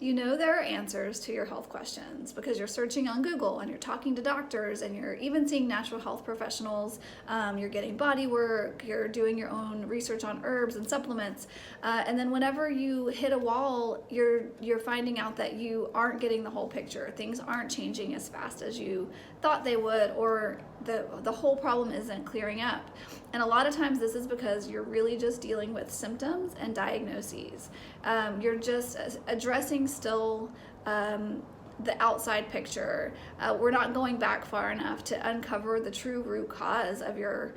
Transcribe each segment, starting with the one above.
You know there are answers to your health questions because you're searching on Google and you're talking to doctors and you're even seeing natural health professionals. You're getting body work, you're doing your own research on herbs and supplements. And then whenever you hit a wall, you're finding out that you aren't getting the whole picture. Things aren't changing as fast as you thought they would, or the whole problem isn't clearing up. And a lot of times this is because you're really just dealing with symptoms and diagnoses. You're just addressing still the outside picture. We're not going back far enough to uncover the true root cause of your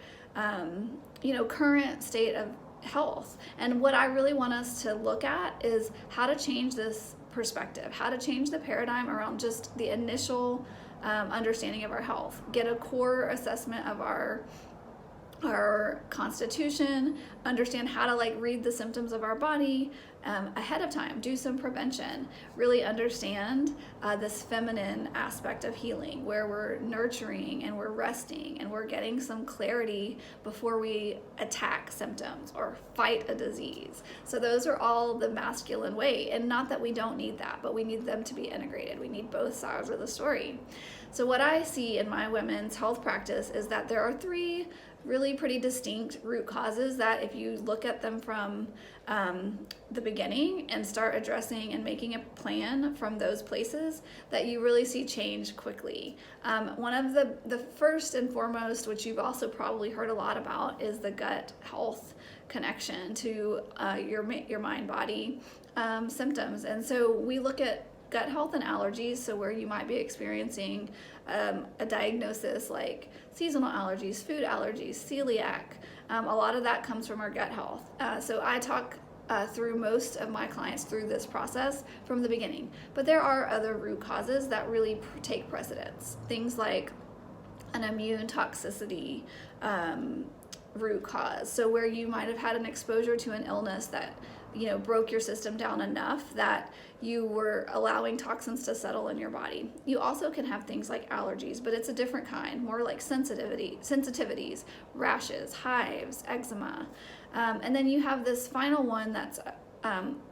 current state of health. And what I really want us to look at is how to change this perspective, how to change the paradigm around just the initial understanding of our health. Get a core assessment of our constitution, understand how to read the symptoms of our body ahead of time, do some prevention, really understand this feminine aspect of healing where we're nurturing and we're resting and we're getting some clarity before we attack symptoms or fight a disease. So those are all the masculine way, and not that we don't need that, but we need them to be integrated. We need both sides of the story. So what I see in my women's health practice is that there are three really pretty distinct root causes that if you look at them from the beginning and start addressing and making a plan from those places, that you really see change quickly. One of the first and foremost, which you've also probably heard a lot about, is the gut health connection to your mind-body symptoms. And so we look at gut health and allergies, so where you might be experiencing a diagnosis like seasonal allergies, food allergies, celiac. A lot of that comes from our gut health. So I talk through most of my clients through this process from the beginning. But there are other root causes that really take precedence. Things like an immune toxicity root cause. So where you might have had an exposure to an illness that broke your system down enough that you were allowing toxins to settle in your body. You also can have things like allergies, but it's a different kind, more like sensitivities, rashes, hives, eczema. And then you have this final one that's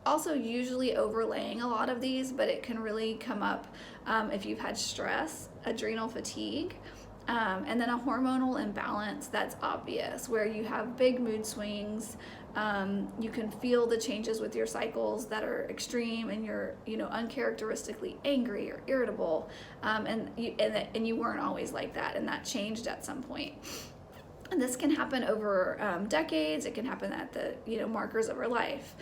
also usually overlaying a lot of these, but it can really come up if you've had stress, adrenal fatigue, and then a hormonal imbalance that's obvious, where you have big mood swings. You can feel the changes with your cycles that are extreme, and you're uncharacteristically angry or irritable, and you weren't always like that, and that changed at some point. And this can happen over decades. It can happen at the markers of our life,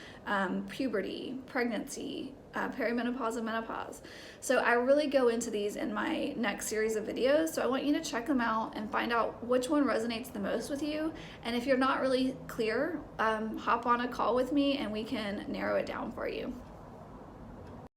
puberty, pregnancy, perimenopause, and menopause. So I really go into these in my next series of videos. So I want you to check them out and find out which one resonates the most with you. And if you're not really clear, hop on a call with me and we can narrow it down for you.